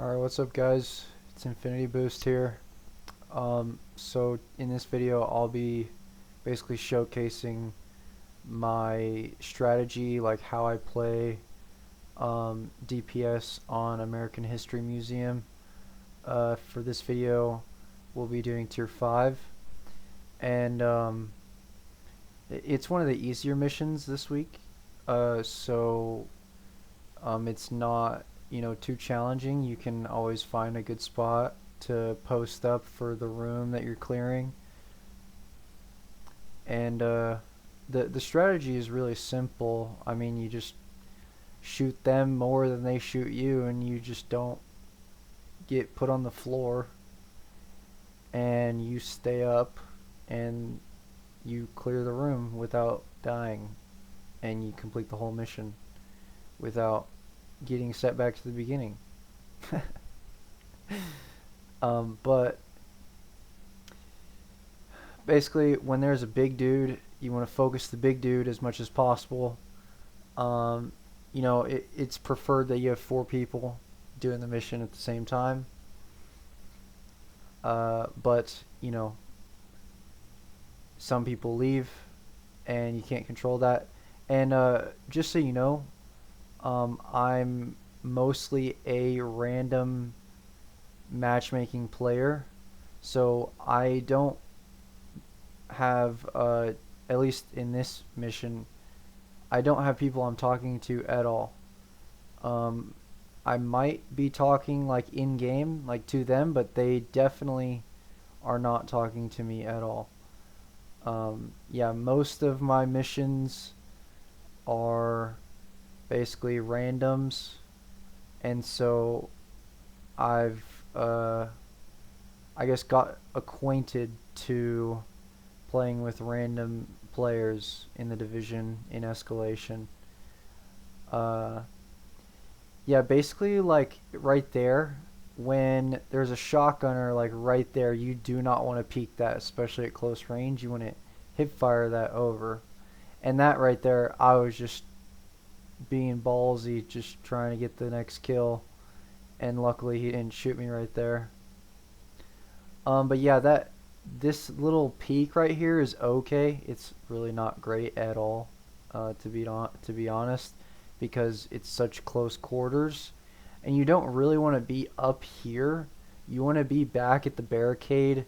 Alright, what's up guys? It's Infinity Boost here. So in this video I'll be basically showcasing my strategy, like how I play DPS on American History Museum. For this video we'll be doing tier 5, and it's one of the easier missions this week, so it's not too challenging. You can always find a good spot to post up for the room that you're clearing, and the strategy is really simple. I mean, you just shoot them more than they shoot you, and you just don't get put on the floor, and you stay up and you clear the room without dying, and you complete the whole mission without getting set back to the beginning. But basically, when there's a big dude, you want to focus the big dude as much as possible. Um, it's preferred that you have 4 people doing the mission at the same time. But some people leave, and you can't control that. And just so you know, I'm mostly a random matchmaking player, so I don't have, at least in this mission, I don't have people I'm talking to at all. I might be talking like in game, like to them, but they definitely are not talking to me at all. Yeah, most of my missions are basically randoms, and so I've I guess got acquainted to playing with random players in the division in escalation. Uh, yeah, basically, like right there, when there's a shotgunner like right there, you do not want to peek that, especially at close range. You want to hip fire that over, and that right there, I was just being ballsy, just trying to get the next kill, and luckily he didn't shoot me right there. But yeah, this little peak right here is okay. It's really not great at all, to be honest, because it's such close quarters, and you don't really want to be up here. You want to be back at the barricade,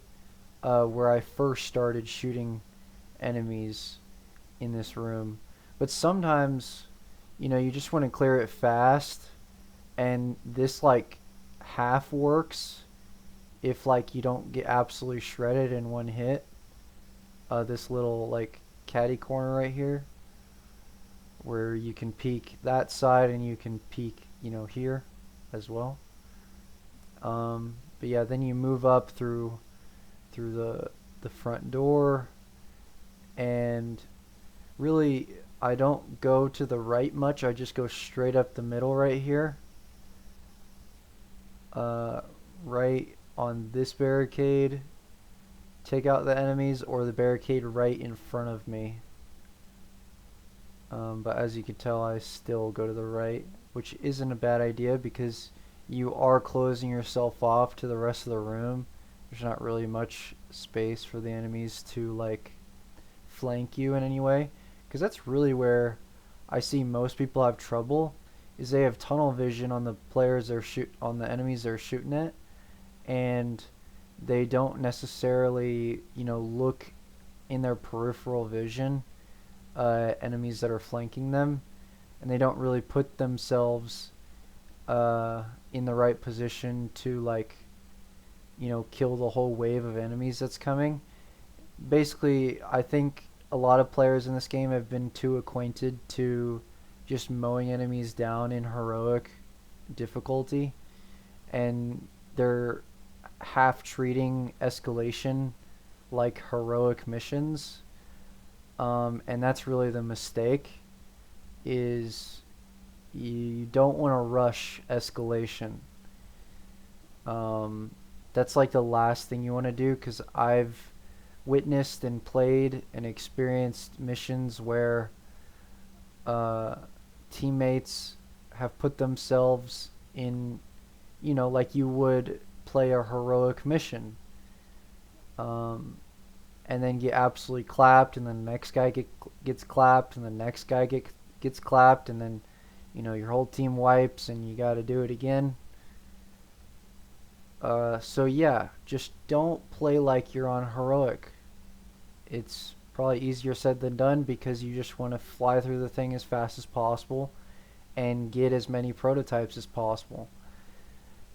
where I first started shooting enemies in this room. But sometimes, you just want to clear it fast, and this like half works if like you don't get absolutely shredded in one hit. This little like caddy corner right here, where you can peek that side and you can peek here as well. But yeah, then you move up through the front door, and really I don't go to the right much. I just go straight up the middle right here, right on this barricade, take out the enemies, or the barricade right in front of me. But as you can tell, I still go to the right, which isn't a bad idea because you are closing yourself off to the rest of the room. There's not really much space for the enemies to like flank you in any way, because that's really where I see most people have trouble, is they have tunnel vision on the on the enemies they're shooting at, and they don't necessarily look in their peripheral vision enemies that are flanking them, and they don't really put themselves in the right position to like kill the whole wave of enemies that's coming. Basically, I think a lot of players in this game have been too acquainted to just mowing enemies down in heroic difficulty, and they're half treating escalation like heroic missions. And that's really the mistake, is you don't want to rush escalation. That's like the last thing you want to do, because I've witnessed and played and experienced missions where teammates have put themselves in like you would play a heroic mission, um, and then get absolutely clapped, and then the next guy gets clapped, and the next guy gets clapped, and then your whole team wipes, and you got to do it again. So yeah, just don't play like you're on heroic. It's probably easier said than done because you just want to fly through the thing as fast as possible and get as many prototypes as possible.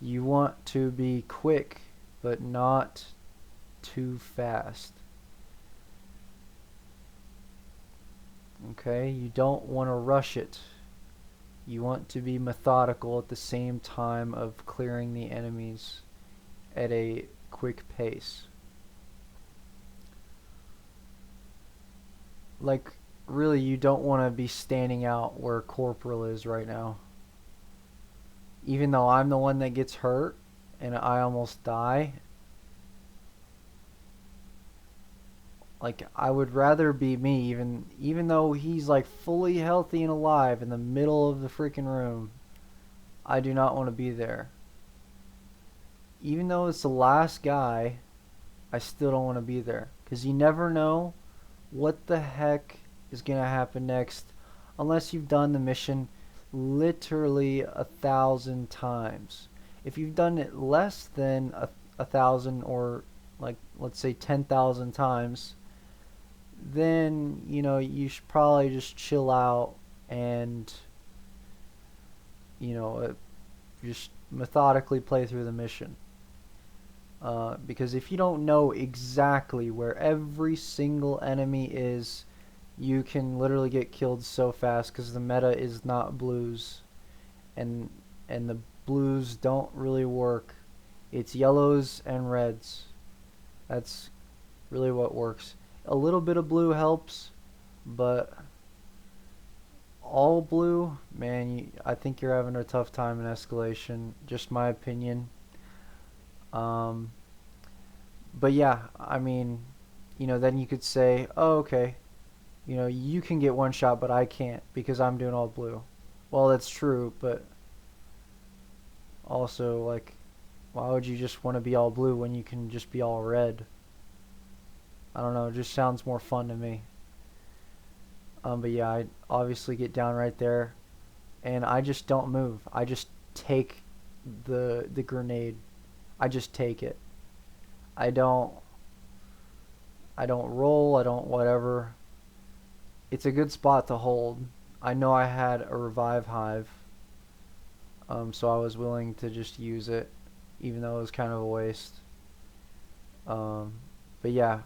You want to be quick, but not too fast. Okay, you don't want to rush it. You want to be methodical at the same time of clearing the enemies at a quick pace. Like, really, you don't want to be standing out where Corporal is right now. Even though I'm the one that gets hurt and I almost die, like, I would rather be me, even though he's like fully healthy and alive in the middle of the freaking room. I do not want to be there. Even though it's the last guy, I still don't want to be there because you never know what the heck is gonna happen next unless you've done the mission literally 1,000 times. If you've done it less than a thousand, or like let's say 10,000 times, then you should probably just chill out and you know uh, just methodically play through the mission. Because if you don't know exactly where every single enemy is, you can literally get killed so fast because the meta is not blues, and the blues don't really work. It's yellows and reds. That's really what works. A little bit of blue helps, but all blue, man, I think you're having a tough time in escalation. Just my opinion. Um, but yeah, I mean, then you could say, oh, okay, you can get one shot, but I can't because I'm doing all blue. Well, that's true, but also, like, why would you just want to be all blue when you can just be all red? I don't know, it just sounds more fun to me. But yeah, I obviously get down right there, and I just don't move. I just take the grenade. I just take it. I don't I don't roll, I don't whatever. It's a good spot to hold. I know I had a revive hive, so I was willing to just use it, even though it was kind of a waste. Um, but yeah,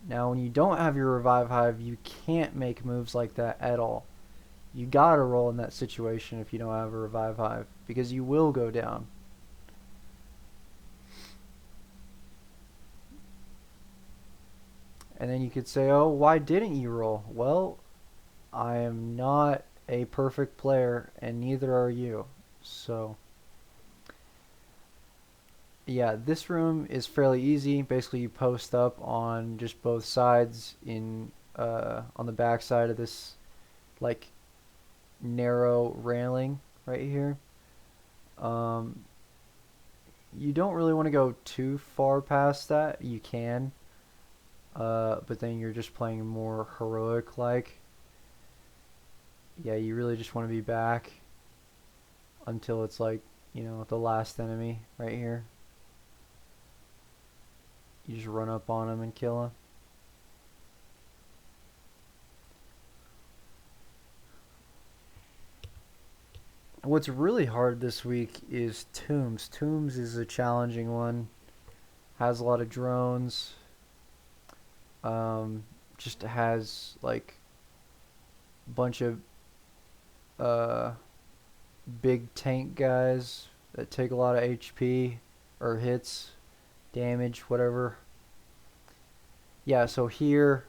now when you don't have your revive hive, you can't make moves like that at all. You gotta roll in that situation if you don't have a revive hive, because you will go down. And then you could say, oh, why didn't you roll? Well, I am not a perfect player, and neither are you. So, yeah, this room is fairly easy. Basically, you post up on just both sides on the back side of this, like, narrow railing right here. Um, you don't really want to go too far past that. You can, but then you're just playing more heroic like. Yeah, you really just want to be back until it's like, the last enemy right here. You just run up on him and kill him. What's really hard this week is Tombs. Tombs is a challenging one. Has a lot of drones. Just has like a bunch of uh, big tank guys that take a lot of HP or hits, damage, whatever. Yeah, so here,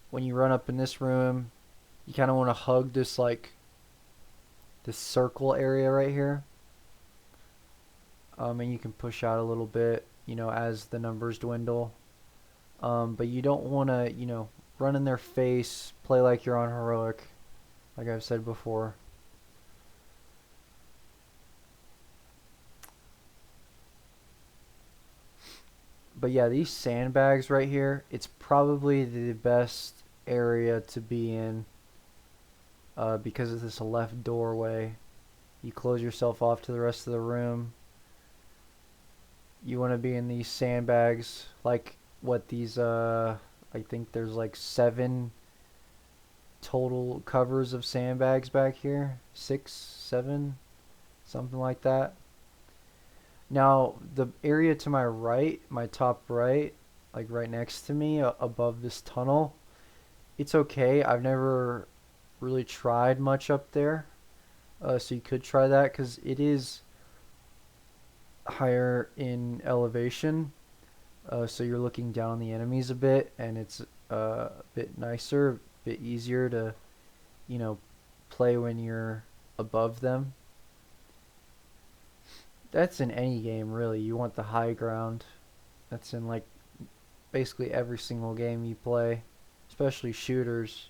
when you run up in this room, you kind of want to hug this this circle area right here. And you can push out a little bit, as the numbers dwindle. But you don't want to, run in their face, play like you're on heroic, like I've said before. But yeah, these sandbags right here, it's probably the best area to be in because of this left doorway. You close yourself off to the rest of the room. You want to be in these sandbags, like what these, I think there's like 7 total covers of sandbags back here. 6, 7, something like that. Now, the area to my right, my top right, like right next to me, above this tunnel, it's okay. I've never really tried much up there. So you could try that because it is higher in elevation. So you're looking down on the enemies a bit, and it's a bit nicer, a bit easier to, you know, play when you're above them. That's in any game, really. You want the high ground. That's in like basically every single game you play, especially shooters.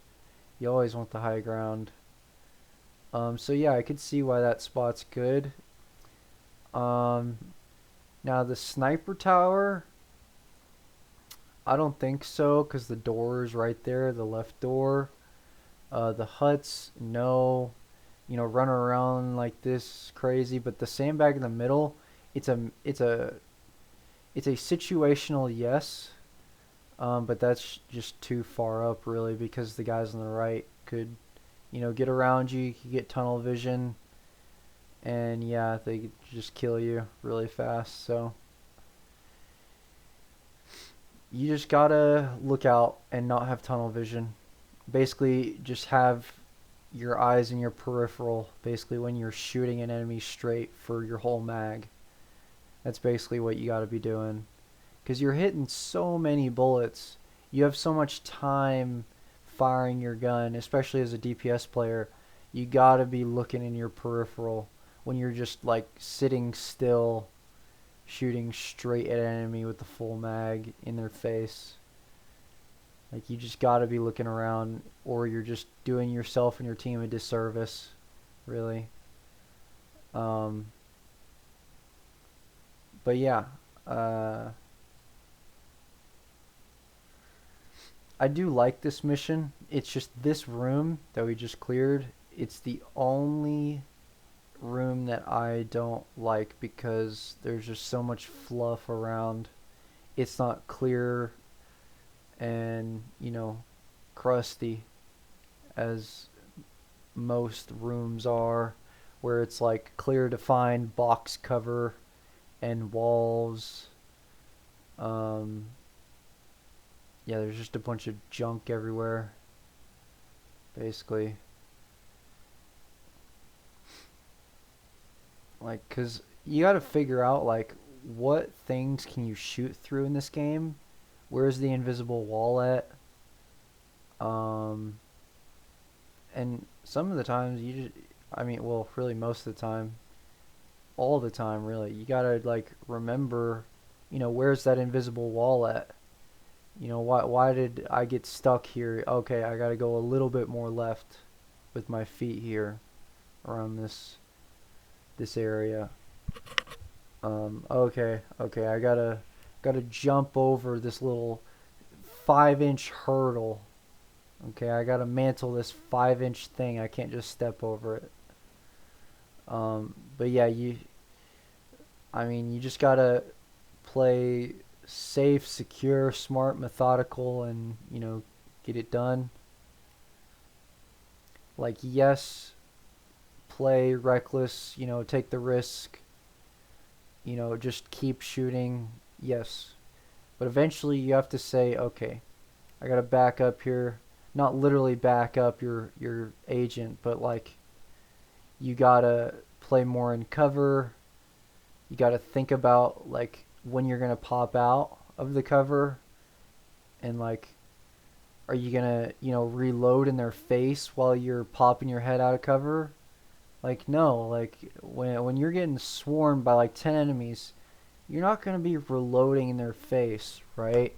You always want the high ground. So yeah, I could see why that spot's good. Um, Now the sniper tower, I don't think so, because the door is right there, the left door. The huts, no. You know, run around like this crazy, but the sandbag in the middle, it's a it's a it's a situational yes, but that's just too far up really because the guys on the right could, you know, get around you. You could get tunnel vision, and yeah, they could just kill you really fast. So you just gotta look out and not have tunnel vision. Basically, just have your eyes in your peripheral, basically when you're shooting an enemy straight for your whole mag. That's basically what you gotta be doing. Because you're hitting so many bullets. You have so much time firing your gun, especially as a DPS player. You gotta be looking in your peripheral when you're just like sitting still shooting straight at an enemy with the full mag in their face. Like you just gotta be looking around, or you're just doing yourself and your team a disservice, really. Um, but yeah, uh, I do like this mission. It's just this room that we just cleared. It's the only room that I don't like because there's just so much fluff around. It's not clear and, you know, crusty as most rooms are, where it's like clear defined box cover and walls. Um, yeah, there's just a bunch of junk everywhere, basically. Like, cause you got to figure out like what things can you shoot through in this game. Where's the invisible wall at? Um, and some of the times you just, I mean, well, really most of the time, all the time, really, you gotta like remember, you know, where's that invisible wall at? You know, why did I get stuck here? Okay, I gotta go a little bit more left with my feet here around this area. Okay, I gotta jump over this little 5-inch hurdle. Okay, I gotta mantle this 5-inch thing. I can't just step over it. But yeah, I mean, you just gotta play safe, secure, smart, methodical, and you know, get it done. Like yes, play reckless. You know, take the risk. You know, just keep shooting. Yes, but eventually you have to say, okay, I gotta back up here. Not literally back up your agent, but like you gotta play more in cover. You gotta think about like when you're gonna pop out of the cover, and like, are you gonna, you know, reload in their face while you're popping your head out of cover? Like no, like when you're getting swarmed by like 10 enemies, you're not gonna be reloading in their face, right?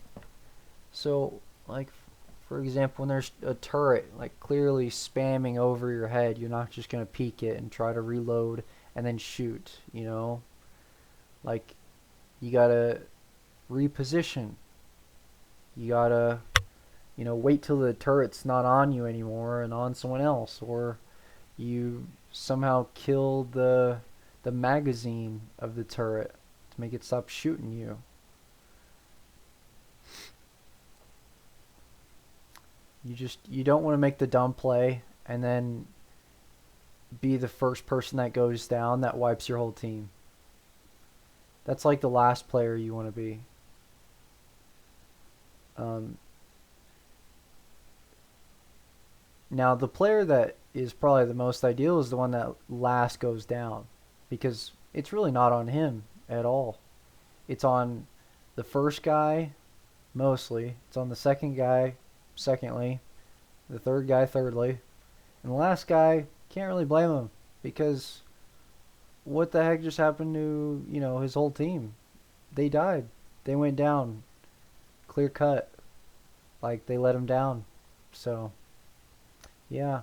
So like for example, when there's a turret like clearly spamming over your head, you're not just gonna peek it and try to reload and then shoot, you know? Like you gotta reposition. You gotta, wait till the turret's not on you anymore and on someone else, or you somehow kill the magazine of the turret to make it stop shooting you. You don't want to make the dumb play and then be the first person that goes down that wipes your whole team. That's like the last player you want to be. Um, Now, the player that is probably the most ideal is the one that last goes down, because it's really not on him at all. It's on the first guy, mostly. It's on the second guy, secondly. The third guy, thirdly. And the last guy, can't really blame him, because what the heck just happened to, his whole team? They died. They went down. Clear cut. Like, they let him down. So, yeah.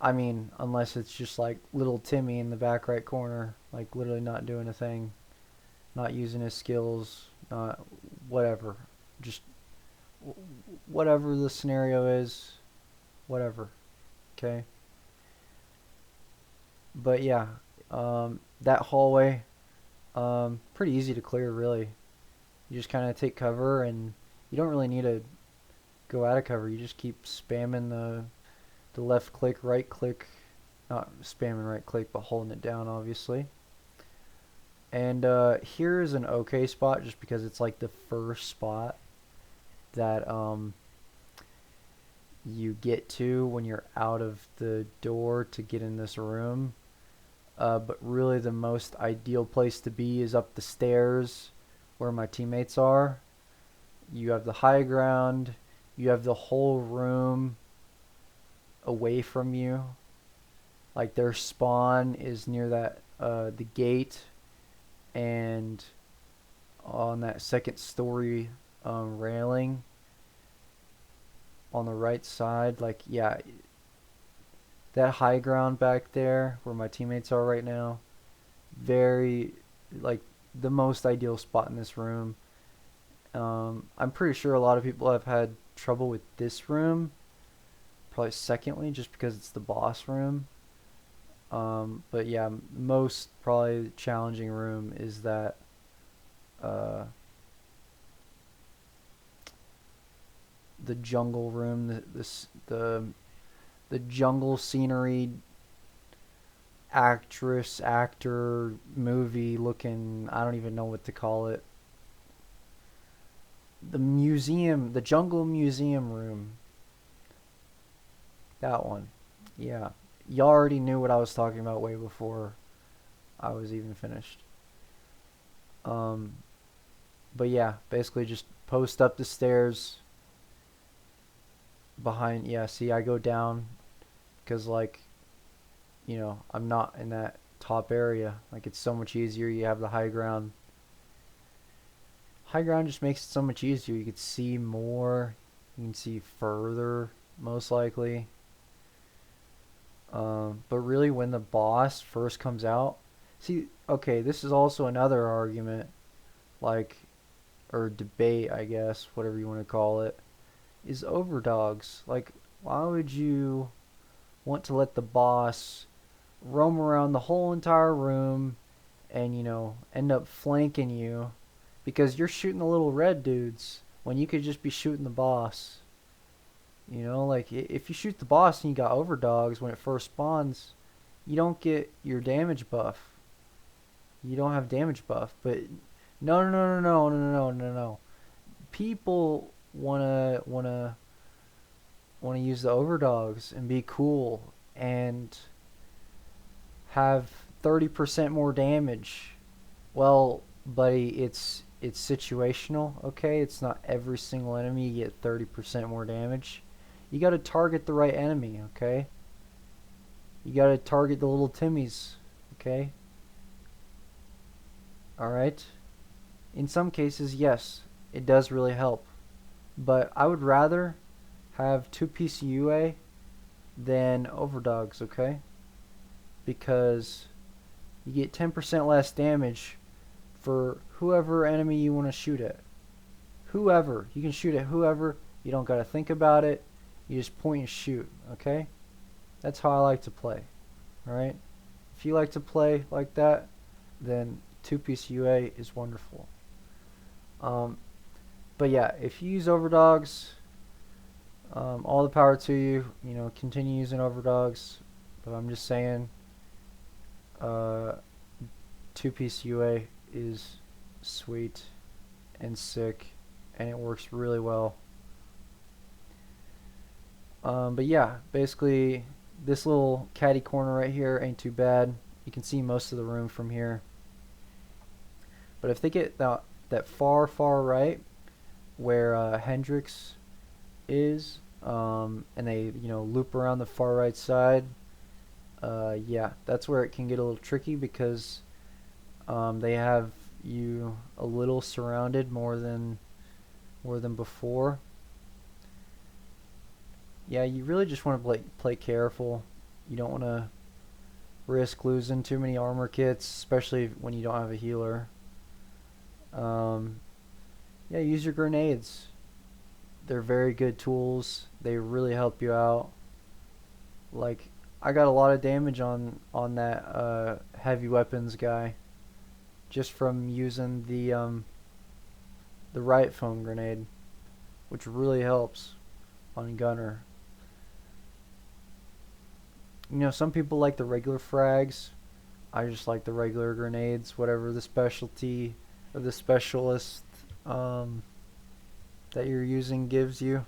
I mean, unless it's just like little Timmy in the back right corner, like literally not doing a thing, not using his skills, not whatever. Just whatever the scenario is, whatever. Okay? But yeah, that hallway, pretty easy to clear, really. You just kind of take cover, and you don't really need to go out of cover. You just keep spamming the left click, right click, not spamming right click, but holding it down, obviously. And here's an okay spot, just because it's like the first spot that you get to when you're out of the door to get in this room. But really the most ideal place to be is up the stairs where my teammates are. You have the high ground. You have the whole room away from you. Like, their spawn is near that the gate and on that second story railing on the right side. Like, yeah, that high ground back there where my teammates are right now, very, like, the most ideal spot in this room. I'm pretty sure a lot of people have had trouble with this room, probably secondly, just because it's the boss room. But yeah, most probably challenging room is that the jungle room, the jungle scenery, actor movie looking, I don't even know what to call it. The museum, the jungle museum room. That one. Yeah. Y'all already knew what I was talking about way before I was even finished. But yeah, basically just post up the stairs behind. Yeah, see, I go down because, like, I'm not in that top area. Like, it's so much easier. You have the high ground. High ground just makes it so much easier. You can see more. You can see further, most likely. But really, when the boss first comes out, see, okay, this is also another argument, like, or debate, I guess, whatever you want to call it, is overdogs. Like, why would you want to let the boss roam around the whole entire room and, end up flanking you because you're shooting the little red dudes when you could just be shooting the boss? Like, if you shoot the boss and you got overdogs when it first spawns, you don't get your damage buff. You don't have damage buff. But no. People wanna use the overdogs and be cool and have 30% more damage. Well, buddy, it's situational, okay? It's not every single enemy you get 30% more damage. You got to target the right enemy, okay? You got to target the little Timmies, okay? Alright? In some cases, yes, it does really help. But I would rather have 2 PCUA than overdogs, okay? Because you get 10% less damage for whoever enemy you want to shoot at. Whoever. You can shoot at whoever. You don't got to think about it. You just point and shoot, okay? That's how I like to play, alright? If you like to play like that, then two-piece UA is wonderful. But yeah, if you use overdogs, all the power to you. You know, continue using overdogs. But I'm just saying, two-piece UA is sweet and sick, and it works really well. But yeah, basically, this little catty corner right here ain't too bad. You can see most of the room from here. But if they get that far right, where Hendrix is, and they loop around the far right side, yeah, that's where it can get a little tricky because they have you a little surrounded more than before. Yeah, you really just want to play careful. You don't want to risk losing too many armor kits, especially when you don't have a healer. Yeah, use your grenades. They're very good tools. They really help you out. Like, I got a lot of damage on that heavy weapons guy just from using the riot foam grenade, which really helps on gunner. You know, some people like the regular frags. I just like the regular grenades, whatever the specialty or the specialist that you're using gives you.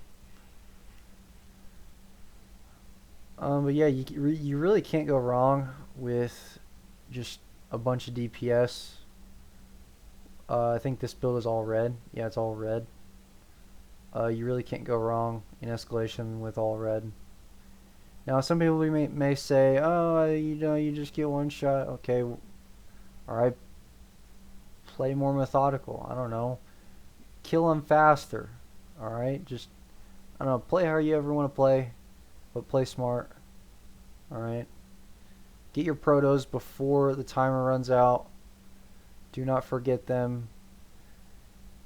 But yeah, you really can't go wrong with just a bunch of DPS. I think this build is all red. Yeah, it's all red. You really can't go wrong in escalation with all red. Now, some people may say, "Oh, you just get one shot." Okay, all right. Play more methodical. I don't know. Kill them faster. All right, just I don't know. Play how you ever want to play, but play smart. All right. Get your protos before the timer runs out. Do not forget them,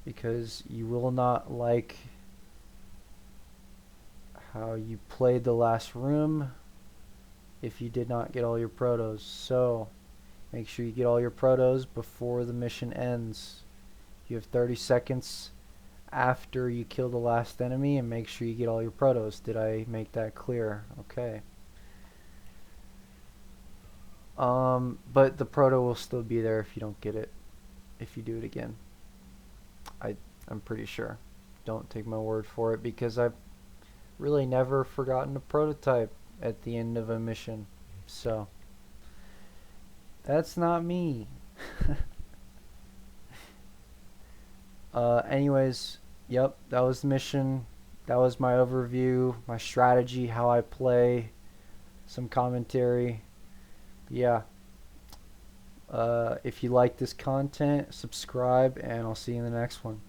because you will not like how you played the last room if you did not get all your protos. So make sure you get all your protos before the mission ends. You have 30 seconds after you kill the last enemy, and make sure you get all your protos. Did I make that clear? Okay. But the proto will still be there if you don't get it, if you do it again. I'm pretty sure. Don't take my word for it, because I've really never forgotten a prototype at the end of a mission. So that's not me. Anyways, yep, that was the mission. That was my overview, my strategy, how I play, some commentary. Yeah. If you like this content, subscribe, and I'll see you in the next one.